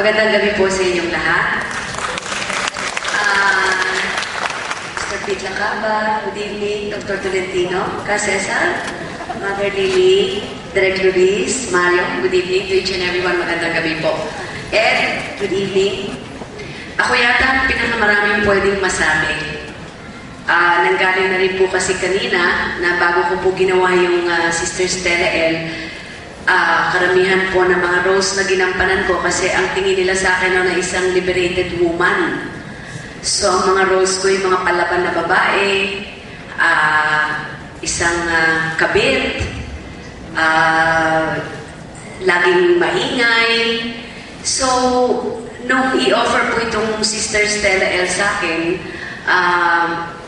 Magandang gabi po sa inyong lahat. Mr. Pete Lacaba, good evening. Dr. Tolentino, Ka Cesar, Mother Lily, Direk Luis, Mario, good evening to each and everyone. Magandang gabi po. Ed, good evening. Ako yata ang pinakamaraming pwedeng masabi. Nanggaling na rin po kasi kanina na bago ko po ginawa yung Sister Stella L, karamihan po ng mga roles na ginampanan ko kasi ang tingin nila sa akin na isang liberated woman. So, ang mga roles ko yung mga palaban na babae, isang kabit, laging maingay. So, nung i-offer po itong Sister Stella L sa akin,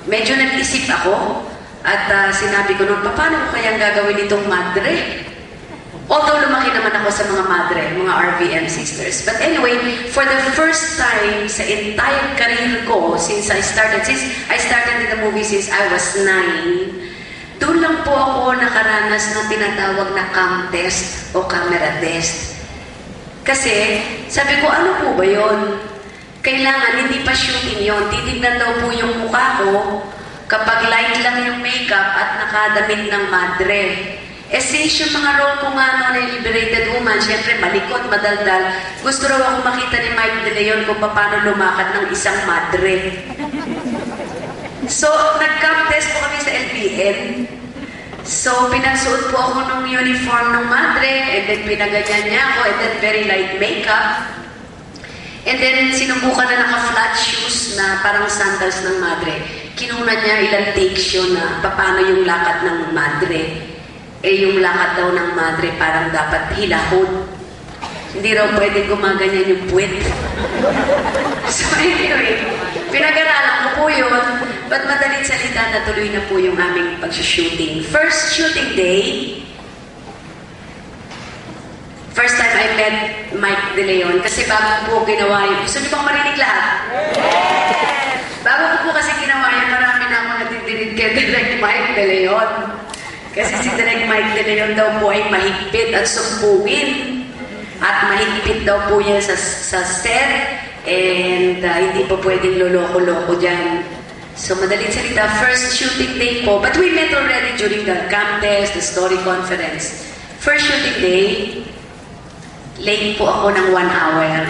medyo nag-isip ako at sinabi ko nung, paano ko kayang gagawin itong madre? Although lumaki naman ako sa mga madre, mga RVM sisters. But anyway, for the first time sa entire career ko, since I started in the movie since I was 9, doon lang po ako nakaranas ng tinatawag na cam test o camera test. Kasi, sabi ko, ano po ba yun? Kailangan, hindi pa shooting yon. Titignan daw po yung mukha ko kapag light lang yung makeup at nakadamit ng madre. Since yung mga role ko nga na liberated woman, syempre malikot, madaldal, gusto raw ako makita ni Mike De Leon kung paano lumakad ng isang madre. So, nag-camp test po kami sa LBN. So, pinagsuot po ako ng uniform ng madre, and then pinaganyan niya ako, and then very light makeup. And then, sinubukan na naka-flat shoes na parang sandals ng madre. Kinuna niya ilang takes yun na paano yung lakad ng madre. Yung lakad daw ng madre parang dapat hilahod. Hindi raw pwede gumaganyan yung puwet. So anyway, pinag-aralan ko po yun. But madaling salita, natuloy na po yung aming pag-shooting. First shooting day, first time I met Mike De Leon, kasi bago po ginawa yun. Gusto niyo bang marinig lahat? Yes! Bago ko po kasi ginawa yun, marami na ako natidinig kay Direk Mike De Leon. Kasi si Direk Mike De Leon daw po ay mahigpit at sumpungin. At mahigpit daw po yan sa set. And hindi po pwedeng loloko-loko dyan. So madaling salita, first shooting day po. But we met already during the camp test, the story conference. First shooting day, late po ako ng 1 hour.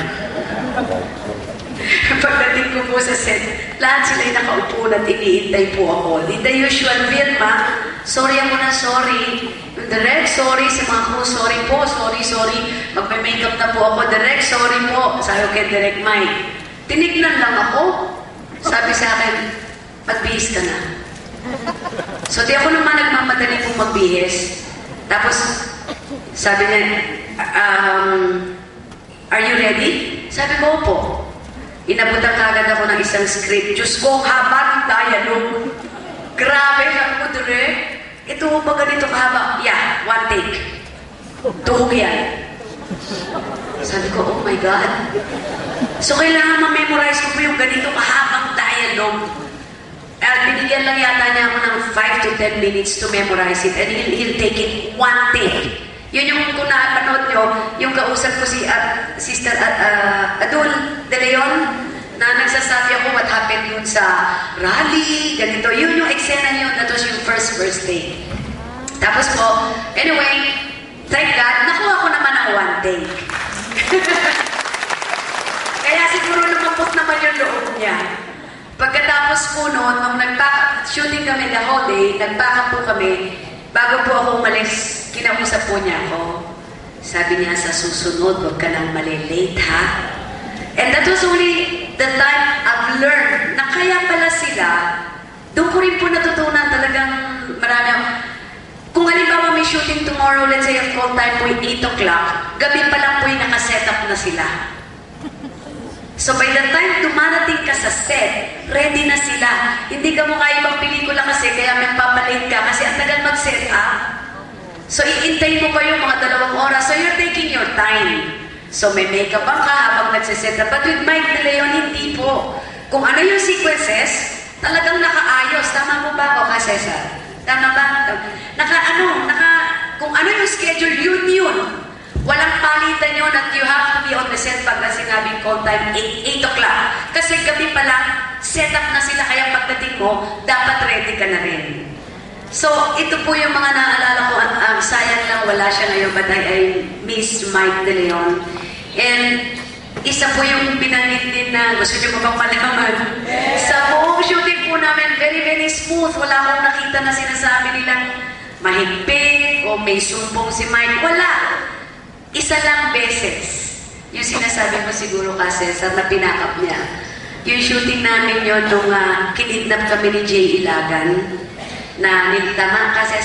Pagdating ko po sa set, lahat sila'y nakaupo na iniintay po ako. The usual Vilma, sorry ako na sorry. Yung Direk, sorry. Sa mga crew, sorry po, sorry. Magme-makeup na po ako. Direk, sorry po. Sabi ko kay Direk Mike, tinignan lang ako. Sabi sa akin, magbihis ka na. So di ako naman nagmamadali kong magbihis. Tapos, sabi niya, are you ready? Sabi ko, opo. Inabutan kagad ako ng isang script. Diyos ko, haba ng dialogue. Grabe, sabi ko, Direk. Ito ba ganito kahaba? Yeah, 1 take. Tuhog yan. Sabi ko, oh my God. So, kailangan ma-memorize ko po yung ganito kahabang dialogue. Binigyan lang yata niya ako ng 5 to 10 minutes to memorize it. And he'll take it 1 take. Yun yung kung napanood nyo, yung kausap ko si Sister Adul De Leon, na nagsasabi ako what happened yun sa rally, ganito. Yun yung eksena yun, that was yung first day. Tapos po, anyway, thank God, nakuha ko naman ang 1 take. Kaya siguro lumapot naman yung loob niya. Pagkatapos po noon, nung shooting kami the whole day, nagpack po kami, bago po ako umalis, kinausap po niya ako. Sabi niya, sa susunod, huwag ka nang malilate, ha? And that was only the time I've learned na kaya pala sila, doon ko rin po natutunan talagang marami. Kung halimbawa may shooting tomorrow, let's say ang call time po ay 8 o'clock, gabi pa lang po yung nakaset up na sila. So by the time dumarating ka sa set, ready na sila. Hindi ka mukha ibang pelikula kasi kaya may papalate ka kasi ang tagal mag-set up. So iintay mo pa yung mga 2 oras. So you're taking your time. So may makeup ka habang nagsiset up. But with Mike De Leon, hindi po. Kung ano yung sequences, talagang nakaayos. Tama po ba ako, Ka Cesar? Tama ba? Kung ano yung schedule, yun. Walang palitan yun at you have to be on the set pag na sinabi call time 8 o'clock. Kasi gabi pa lang, set up na sila, kaya pagdating mo, dapat ready ka na rin. So, ito po yung mga naalala ko. Sayang lang wala siya ngayon, but I miss Mike De Leon. And isa po yung binanggit din na gusto niyo ba bang malaman? Sa buong shooting po namin, very, very smooth. Wala akong nakita na sinasabi nilang mahigpit o may sumpong si Mike. Wala. Isa lang beses. Yung sinasabi mo siguro kasi sa napinakap niya. Yung shooting namin yun nung kinidnap kami ni Jay Ilagan na nilitama kasi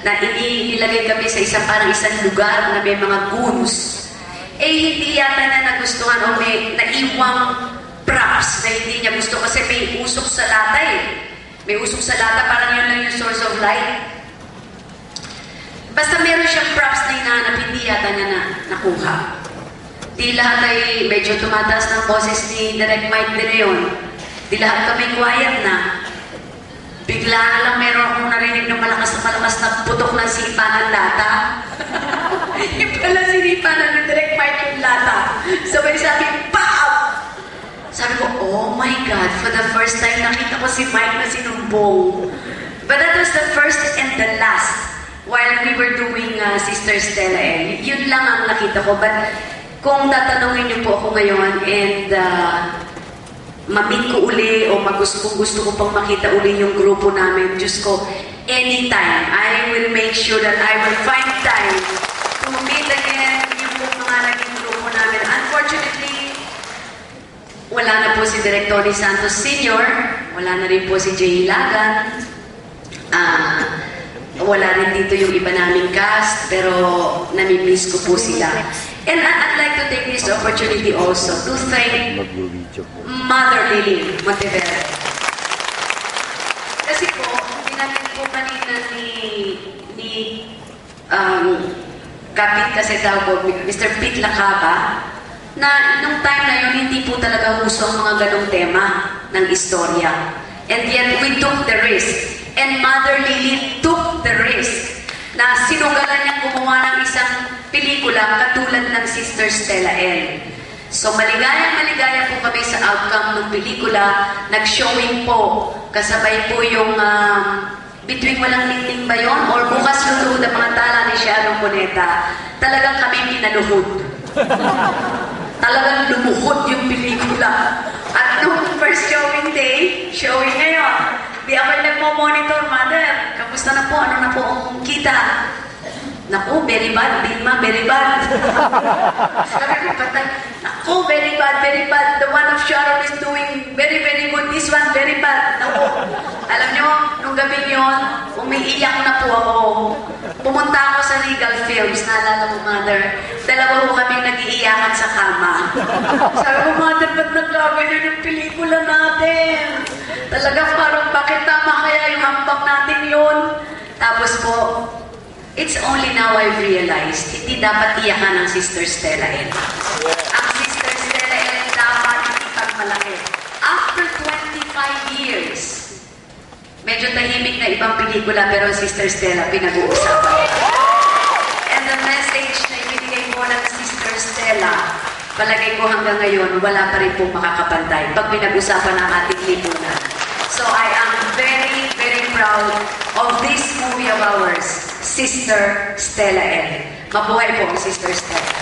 na inilagay kami sa isang lugar na may mga goons. Eh, hindi yata niya nagustuhan o may naiwang props na hindi niya gusto kasi may usok sa lata eh. May usok sa lata, parang yun lang yung source of light. Basta meron siyang props na hinahanap, hindi yata niya nakuha. Di lahat ay medyo tumataas ng boses ni Direct Mike De Leon. Di lahat kami quiet na. Bigla na lang meron akong narinig ng malakas na putok ng sipa ng lata. Yung pala sinipa ng Direct Mike yung lata. So may sabi, PAP! Sabi ko, oh my God, for the first time nakita ko si Mike na sinumbong. But that was the first and the last while we were doing Sister Stella L. Yun lang ang nakita ko. But kung tatanungin niyo po ako ngayon and ma-meet ko uli o gusto ko pang makita uli yung grupo namin, Diyos ko, anytime, I will make sure that I will find time to meet again yung mga naging grupo namin. Unfortunately, wala na po si Direk Tony Santos Sr., wala na rin po si Jay Ilagan, wala rin dito yung iba naming cast, pero nami-miss ko po sila. And I'd like to take this opportunity also to thank Mother Lily Monteverde. Kasi po, binanggit po kanina ni Kapit kasi daw po, Mr. Pete Lacaba, na nung time na yun, hindi po talaga huso ang mga ganong tema ng istorya. And yet, we took the risk. And Mother Lily took the risk na sinugalan niyang gumawa ng isang pelikula katulad ng Sister Stella L. So maligaya po kami sa outcome ng pelikula. Nag-showing po. Kasabay po yung Bituing Walang Ningning ba yun? Or Bukas Luluhod ang mga tala ni Sharon Cuneta. Talagang kami pinaluhod. Talagang lumuhod yung pelikula. At nung first showing day, showing ngayon, di ako nagmo-monitor, Mother. Kamusta na po? Ano na po ang kita? Naku, very bad, Vilma, very bad. Sabi ko, patay. Naku, very bad, very bad. The one of Sharon is doing very, very good. This one, very bad. Naku, alam nyo, nung gabi yun, umiiyak na po ako. Pumunta ako sa Legal Films, naalala mo, Mother. Dalawa ko kami nag-iiyakan sa kama. Sabi ko, Mother, ba't nagkaganyan yung pelikula natin? Talagang parang, bakit tama kaya yung hambak natin yun? Tapos po, it's only now I've realized, hindi dapat iyakan ng Sister Stella L. Ang Sister Stella L dapat ipagmalaki. After 25 years, medyo tahimik na ibang pelikula, pero Sister Stella, pinag-uusapan. And the message na ibigay mo ng Sister Stella, palagay ko hanggang ngayon, wala pa rin pong makakapantay pag pinag-usapan ang ating lipunan. So I am very, very proud of this movie of ours, Sister Stella L. Mabuhay po ang Sister Stella.